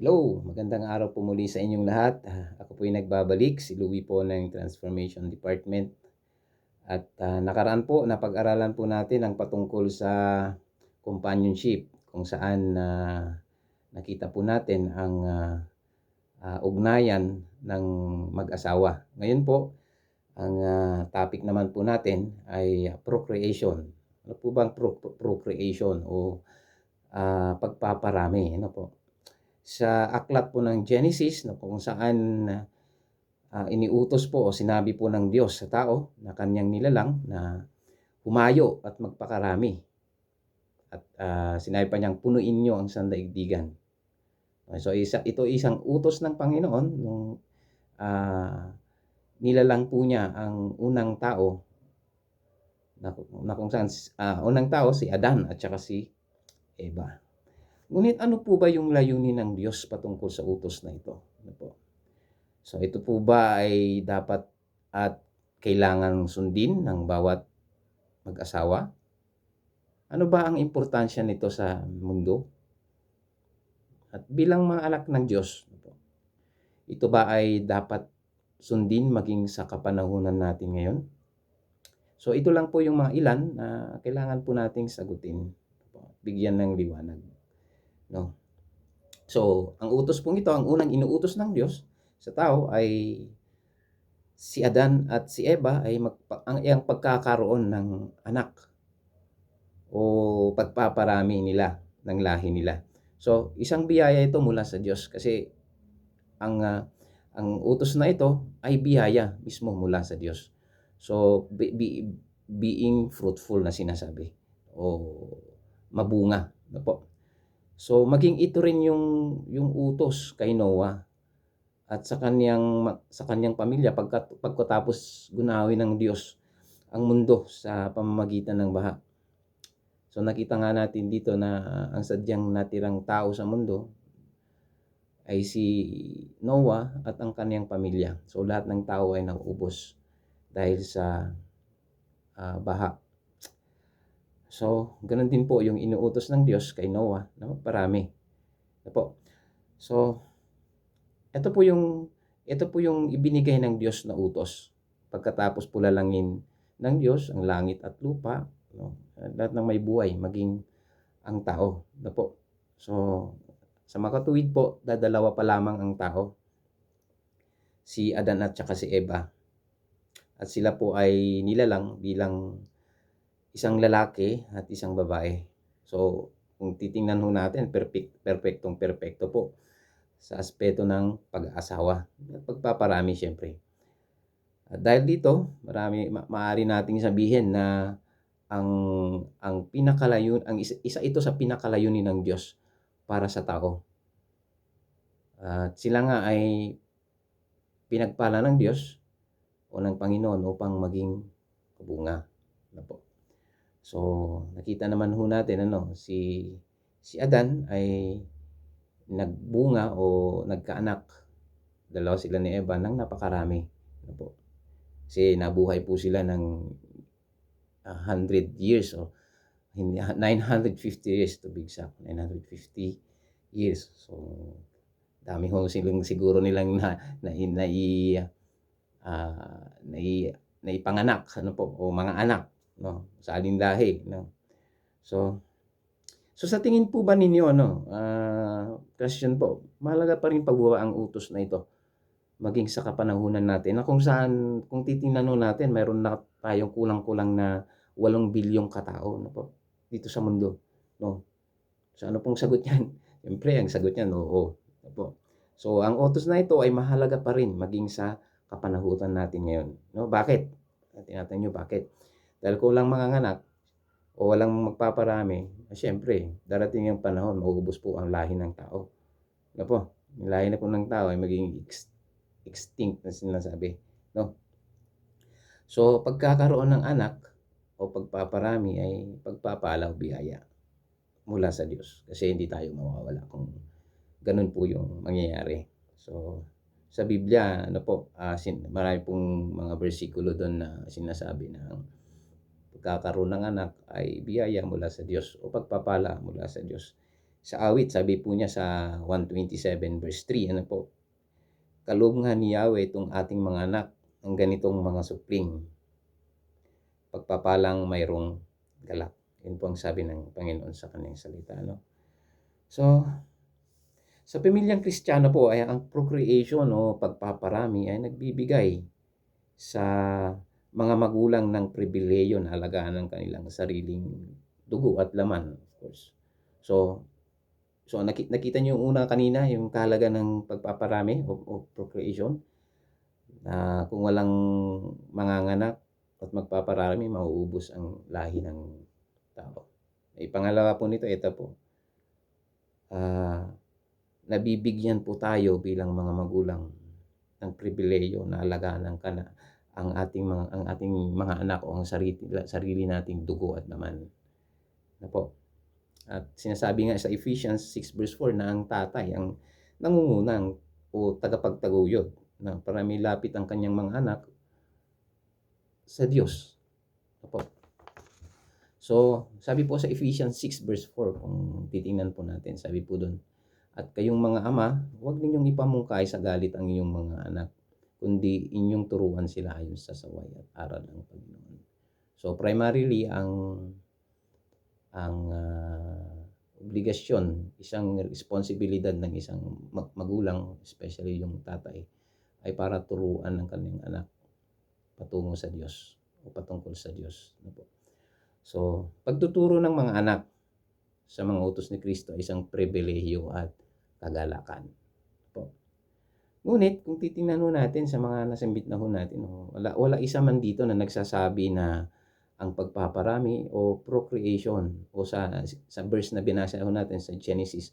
Hello, magandang araw po muli sa inyong lahat. Ako po ay nagbabalik, si Louie po ng Transformation Department. At nakaraan po, napag-aralan po natin ang patungkol sa companionship, kung saan nakita po natin ang ugnayan ng mag-asawa. Ngayon po, ang topic naman po natin ay procreation. Ano po bang procreation o pagpaparami? Ano po? Sa aklat po ng Genesis na kung saan iniutos po o sinabi po ng Diyos sa tao na kanyang nilalang na humayo at magpakarami. At sinabi pa niyang punuin niyo ang sandaigdigan. So ito isang utos ng Panginoon nung nilalang po niya ang unang tao na kung saan unang tao si Adan at saka si Eva. Ngunit ano po ba yung layunin ng Diyos patungkol sa utos na ito? Ano po? So ito po ba ay dapat at kailangan sundin ng bawat mag-asawa? Ano ba ang importansya nito sa mundo? At bilang mga anak ng Diyos, ito ba ay dapat sundin maging sa kapanahunan natin ngayon? So ito lang po yung mga ilan na kailangan po nating sagutin, bigyan ng liwanag. No? So ang utos pong ito, ang unang inuutos ng Diyos sa tao ay si Adan at si Eva ay ang pagkakaroon ng anak o pagpaparami nila ng lahi nila. So, isang biyaya ito mula sa Diyos kasi ang utos na ito ay biyaya mismo mula sa Diyos. So, being fruitful na sinasabi o mabunga na po. So, maging ito rin yung utos kay Noah at sa kanyang pamilya pagkatapos gunawin ng Diyos ang mundo sa pamamagitan ng baha. So nakita nga natin dito na ang sadyang natirang tao sa mundo ay si Noah at ang kanyang pamilya. So lahat ng tao ay nauubos dahil sa baha. So ganoon din po yung inuutos ng Diyos kay Noah na magparami. Po. So ito po yung ibinigay ng Diyos na utos. Pagkatapos pulalangin ng Diyos ang langit at lupa, no? Lahat ng may buhay, maging ang tao. No po. So, sa makatuwid po, dadalawa pa lamang ang tao. Si Adan at saka si Eva. At sila po ay nilalang bilang isang lalaki at isang babae. So, kung titingnan ho natin, perfecto po sa aspeto ng pag-aasawa. Pagpaparami siyempre. At dahil dito, maaari nating sabihin na ang isa ito sa pinakalayunin ng Diyos para sa tao. At sila nga ay pinagpala ng Diyos o ng Panginoon upang maging kabunga. Ano po? So, nakita naman ho natin si Adan ay nagbunga o nagkaanak. Dalawa sila ni Eva ng napakarami. Ano po? Kasi nabuhay po sila ng 100 years o 950 years to be exact. 950 years. So, dami ho silang siguro nilang naipanganak ano po o mga anak no sa alinlahi no. So sa tingin po ba ninyo question po, mahalaga pa rin pagbuwa ang utos na ito maging sa kapanahunan natin na kung saan kung titingnan natin mayroon na tayong kulang-kulang na 8 bilyong katao no po dito sa mundo no. So ano pong sagot niyan? Siyempre ang sagot niyan oo. Opo. So ang utos na ito ay mahalaga pa rin maging sa kapanahunan natin ngayon no. Bakit? Tinatanong niyo bakit? Dahil kulang manganganak o walang magpaparami, siyempre darating yung panahon mauubos po ang lahi ng tao. Ano po? Yung lahi na po ng tao ay magiging extinct na sinasabi, no? So pagkakaroon ng anak o pagpaparami ay pagpapala o biyaya mula sa Diyos kasi hindi tayo mawawala kung ganun po yung mangyayari. So sa Biblia ano po marami pong mga bersikulo doon na sinasabi na pagkakaroon ng anak ay biyaya mula sa Diyos o pagpapala mula sa Diyos. Sa awit, sabi po niya sa 127 verse 3, ano po, kalughan ni Yahweh itong ating mga anak ang ganitong mga supling, pagpapalang mayroong galak. Yun po ang sabi ng Panginoon sa kanyang salita. No? So, sa pamilyang Kristiyano po ay ang procreation o pagpaparami ay nagbibigay sa mga magulang ng pribileyo na alagaan ng kanilang sariling dugo at laman, of course. So nakita niyo yung una kanina, yung kahalagan ng pagpaparami o procreation, na kung walang manganganak at magpaparami, mauubos ang lahi ng tao. Pangalawa po nito, ito po, nabibigyan po tayo bilang mga magulang ng pribileyo na alagaan ang ating mga anak o ang sarili nating dugo at laman. Na po. At sinasabi nga sa Ephesians 6 verse 4 na ang tatay ang nangungunang o tagapagtaguyod na para may lapit ang kanyang mga anak sa Diyos. Na po. So, sabi po sa Ephesians 6 verse 4, kung titingnan po natin, sabi po doon, at kayong mga ama, huwag ninyong ipamungkay sa galit ang inyong mga anak, kundi inyong turuan sila ayon sa saway at aral ng Panginoon. So, primarily, ang obligasyon, isang responsibilidad ng isang magulang, especially yung tatay, ay para turuan ng kanyang anak patungo sa Diyos o patungkol sa Diyos. So, pagtuturo ng mga anak sa mga utos ni Kristo ay isang pribilehiyo at kagalakan. Ngunit, kung titingnan natin sa mga nasambit na natin, wala isa man dito na nagsasabi na ang pagpaparami o procreation o sa verse na binasa natin sa Genesis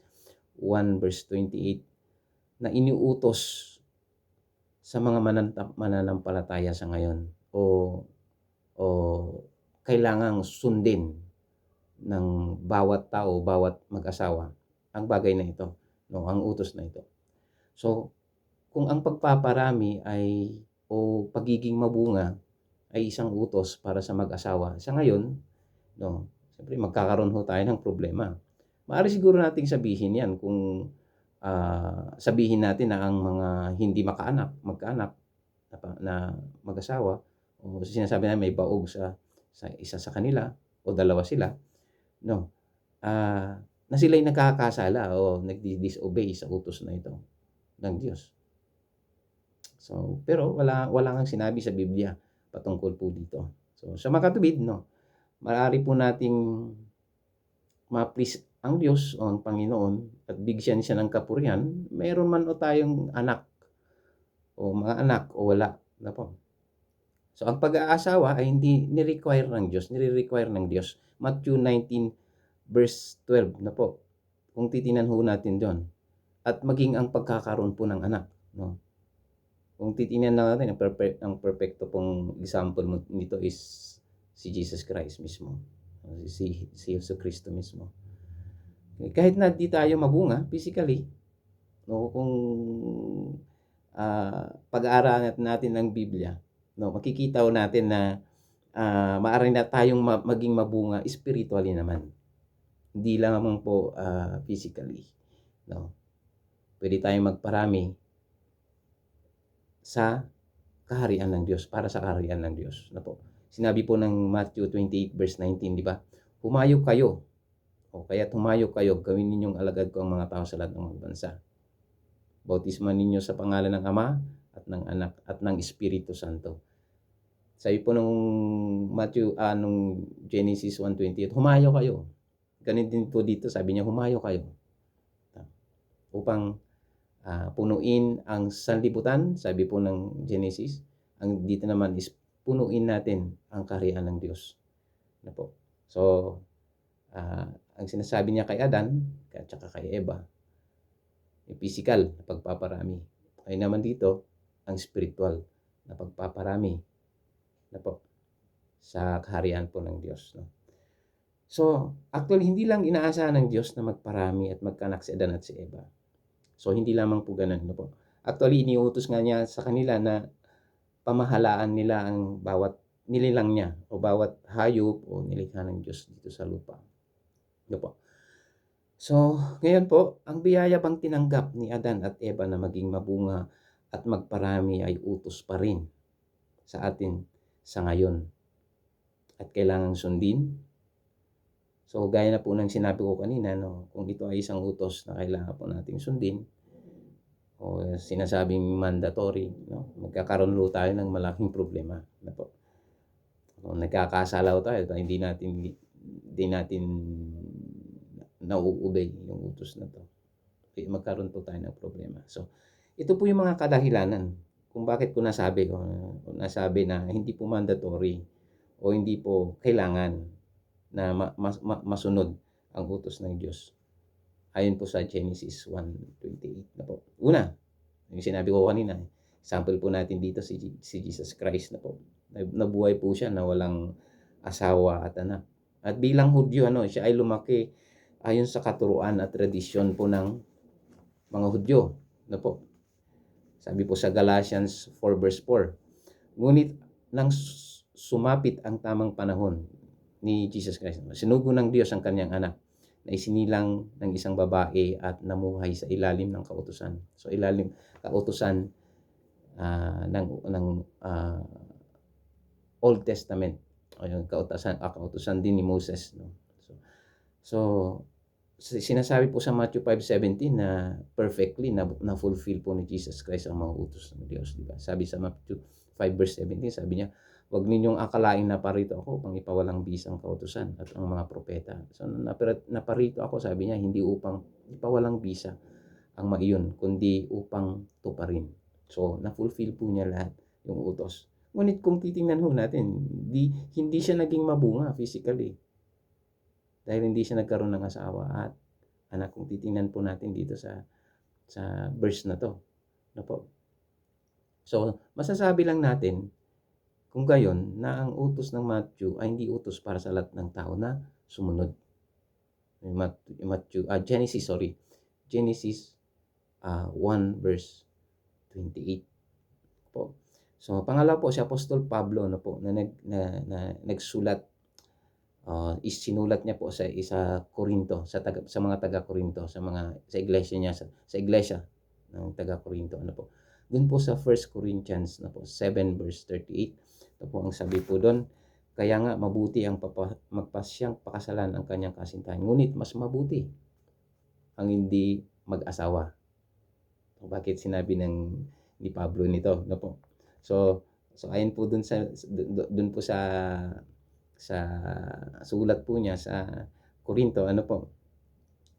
1 verse 28 na iniutos sa mga mananampalataya sa ngayon o kailangang sundin ng bawat tao, bawat mag-asawa ang bagay na ito, no, ang utos na ito. So, kung ang pagpaparami o pagiging mabunga ay isang utos para sa mag-asawa, sa ngayon, no, siyempre magkakaroon tayo ng problema. Maaari siguro nating sabihin yan kung sabihin natin na ang mga hindi magkaanak na mag-asawa, o sinasabi na may baog sa isa sa kanila o dalawa sila, no, na sila'y nagkakasala o nagdi-disobey sa utos na ito ng Diyos. So, pero wala kang sinabi sa Biblia patungkol po dito. So, sa makatubid, no, maaari po nating ma-please ang Diyos o ang Panginoon at bigyan siya ng kapurihan, mayroon man o tayong anak o mga anak o wala. Na po. So, ang pag-aasawa ay hindi ni-require ng Diyos, nire-require ng Diyos. Matthew 19 verse 12 na po. Kung titinan natin doon. At maging ang pagkakaroon po ng anak, no. Kung titingnan natin, ang perfecto pong example nito is si Jesus Christ mismo. Si Yesu Cristo mismo. Kahit na di tayo mabunga physically, no, kung pag-aaralan natin ng Biblia, no, makikita natin na maaari na tayong maging mabunga spiritually naman. Hindi lamang po physically, no. Pwede tayong magparami sa kaharian ng Diyos, para sa kaharian ng Diyos. Na po. Sinabi po ng Matthew 28 verse 19, di ba? Humayo kayo, o kaya tumayo kayo, gawin ninyong alagad ko ang mga tao sa lahat ng mga bansa. Bautisman ninyo sa pangalan ng Ama at ng Anak at ng Espiritu Santo. Sabi po nung nung Genesis 1:28, humayo kayo. Ganun din po dito, sabi niya, humayo kayo. Upang punuin ang sanlibutan, sabi po ng Genesis. Ang dito naman is punuin natin ang kaharian ng Diyos. Na po. So, ang sinasabi niya kay Adan at saka kay Eva, yung physical na pagpaparami. Ay naman dito, ang spiritual na pagpaparami na po sa kaharian po ng Diyos. No? So, actually, hindi lang inaasahan ng Diyos na magparami at magkanak si Adan at si Eva. So, hindi lamang po ganun. No po. Actually, iniutos nga niya sa kanila na pamahalaan nila ang bawat nililang niya o bawat hayop o nilikha ng Diyos dito sa lupa. No po. So, ngayon po, ang biyaya bang tinanggap ni Adan at Eva na maging mabunga at magparami ay utos pa rin sa atin sa ngayon at kailangang sundin? So, gaya na po ng sinabi ko kanina 'no, kung ito ay isang utos na kailangan po nating sundin o sinasabing mandatory 'no, magkakaroon ho tayo ng malaking problema na po. Kung nagkakasala ho tayo at hindi natin nau-obey yung utos na 'to, magkaroon po tayo ng problema. So, ito po yung mga kadahilanan kung bakit ko nasabi na hindi po mandatory o hindi po kailangan na masunod ang utos ng Diyos. Ayon po sa Genesis 1:28 na po. Una, yung sinabi ko kanina, example po natin dito si Jesus Christ na po. Nabuhay po siya na walang asawa at anak. At bilang Hudyo, siya ay lumaki ayon sa katuruan at tradisyon po ng mga Hudyo na po. Sabi po sa Galatians 4 verse 4, ngunit nang sumapit ang tamang panahon ni Jesus Christ, sinugo ng Diyos ang kanyang anak na isinilang ng isang babae at namuhay sa ilalim ng kautusan. So kautusan ng Old Testament. Ayun, kautusan din ni Moses, no. So sinasabi po sa Matthew 5:17 na perfectly na fulfill po ni Jesus Christ ang mga utos ng Diyos, di ba? Sabi sa Matthew 5 verse 17, sabi niya, "Huwag ninyong akalaing naparito ako upang ipawalang bisa ang kautusan at ang mga propeta." So naparito ako, sabi niya, hindi upang ipawalang bisa ang mga iyon, kundi upang tuparin. So na-fulfill po niya lahat yung utos. Ngunit kung titingnan ho natin, hindi siya naging mabunga physically dahil hindi siya nagkaroon ng asawa at anak, kung titingnan po natin dito sa verse na to, no po. So, masasabi lang natin kung gayon na ang utos ng Matthew ay hindi utos para sa lahat ng tao na sumunod. Genesis 1 verse 28 po. So, pangalawa po si Apostol Pablo na po na nagsulat, sinulat niya po sa Corinto, sa mga taga Corinto, sa iglesia niya, sa iglesia ng taga Corinto, ano po. Doon po sa 1 Corinthians na po 7 verse 38, ito po ang sabi po doon, kaya nga mabuti ang magpasyang pakasalan ang kanyang kasintahan, ngunit mas mabuti ang hindi mag-asawa. Bakit sinabi ni Pablo nito, no po? So ayon po doon po sa sulat po niya sa Corinto, ano po,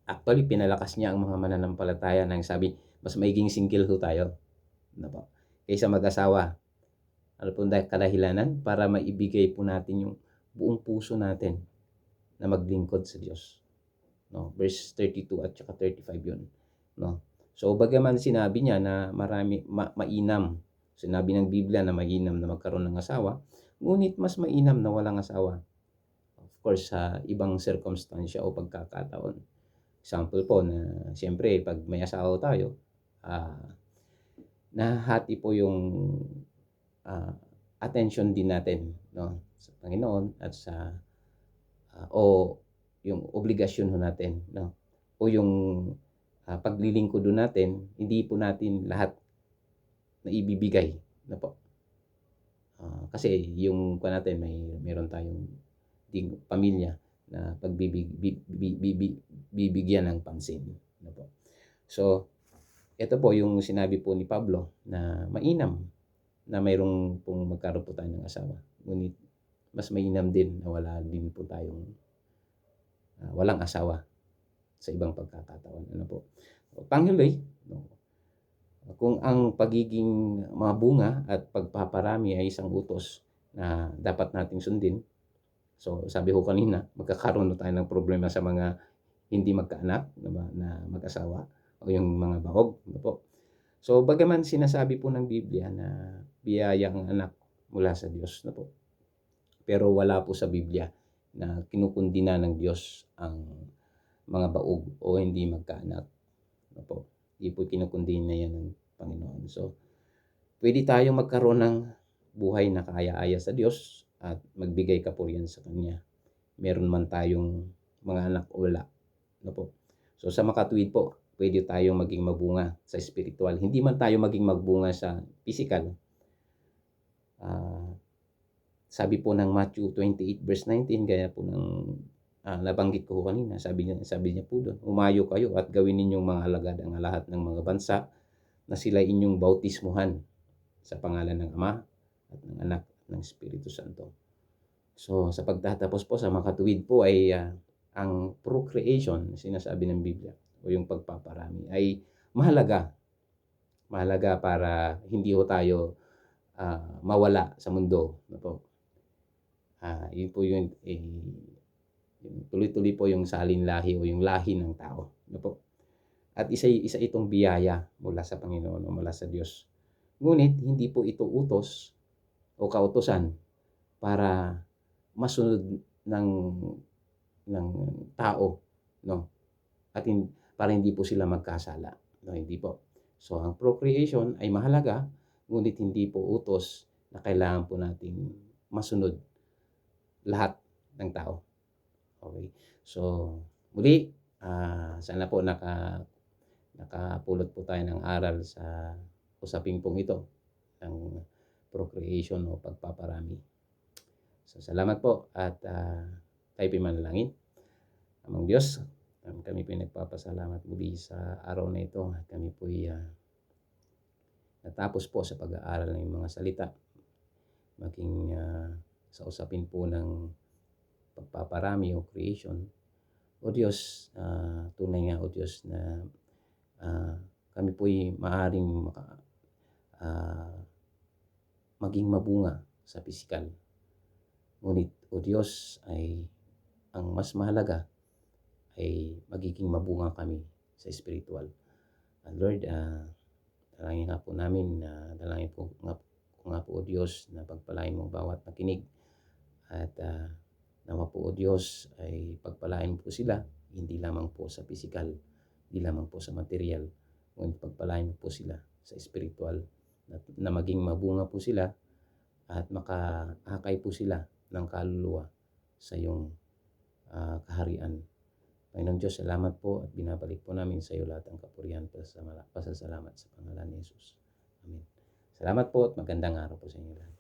actually pinalakas niya ang mga mananampalataya nang sabi, mas maiging single ho tayo, ano po, kaysa mag-asawa. Ano po kadahilanan? Para maibigay po natin yung buong puso natin na maglingkod sa Diyos. No, verse 32 at saka 35 yun. No? So, bagaman sinabi niya na mainam, sinabi ng Biblia na mainam na magkaroon ng asawa, ngunit mas mainam na walang asawa. Of course, sa ibang circumstansya o pagkakataon. Example po na, siyempre, pag may asawa tayo, nahati po yung attention din natin, no, sa Panginoon at sa o yung obligasyon natin, no, o yung paglilingkod natin, hindi po natin lahat na ibibigay na po. Kasi yung natin, meron tayong pamilya na bibigyan ng pansin, na po. So ito po yung sinabi po ni Pablo na mainam na mayroong pong magkaroon po tayo ng asawa, ngunit mas mainam din na wala din po tayong walang asawa sa ibang pagkakataon, ano po. Panghuli, no, kung ang pagiging mabunga at pagpaparami ay isang utos na dapat nating sundin, so sabi ko kanina, magkakaroon tayo ng problema sa mga hindi magkaanak na mag-asawa o yung mga bahog, ano po. So bagaman sinasabi po ng Biblia na biyaya ang anak mula sa Diyos, na po, pero wala po sa Biblia na kinukundina ng Diyos ang mga baog o hindi magkaanak, na po. Hindi po kinukundina yan ng Panginoon. So pwede tayong magkaroon ng buhay na kaaya-aya sa Diyos at magbigay kapurihan sa Kanya, meron man tayong mga anak o wala, na po. So sa makatuwid po, pwede tayong maging mabunga sa spiritual. Hindi man tayo maging magbunga sa physical. Sabi po ng Matthew 28 verse 19, gaya po ng nabanggit ko kanina, sabi niya po doon, umayo kayo at gawin ninyong mga alagad ang lahat ng mga bansa na sila inyong bautismuhan sa pangalan ng Ama at ng Anak at ng Espiritu Santo. So sa pagtatapos po sa makatuwid po ay ang procreation, sinasabi ng Biblia, o yung pagpaparami ay mahalaga. Mahalaga para hindi ho tayo mawala sa mundo. Yun po yung tuloy-tuloy po yung salinlahi o yung lahi ng tao. At isa itong biyaya mula sa Panginoon o mula sa Diyos. Ngunit hindi po ito utos o kautusan para masunod ng tao, no? At para hindi po sila magkasala, no? Hindi po. So ang procreation ay mahalaga, ngunit hindi po utos na kailangan po nating masunod lahat ng tao. Okay. So muli, sana po nakapulot po tayo ng aral sa usaping pong ito ng procreation o pagpaparami. So salamat po at tayo manalangin. Amang Diyos, kami po nagpapasalamat muli sa araw na ito. Kami po natapos po sa pag-aaral ng mga salita, maging sa usapin po ng pagpaparami o creation. O Diyos, tunay nga o Diyos na kami po'y maaaring maging mabunga sa pisikal. Ngunit o Diyos ay ang mas mahalaga ay magiging mabunga kami sa spiritual. And Lord, dalangin nga po namin, dalangin po nga po o Diyos na pagpalain mo bawat nakinig. At nawa po o Diyos ay pagpalain po sila, hindi lamang po sa pisikal, hindi lamang po sa material, ngunit pagpalain po sila sa spiritual, na maging mabunga po sila at makahakay po sila ng kaluluwa sa iyong kaharian. Panginoong Diyos, salamat po at binabalik po namin sa iyo lahat ang kapurihan, pasasalamat sa pangalan ni Jesus. Amen. Salamat po at magandang araw po sa inyo lahat.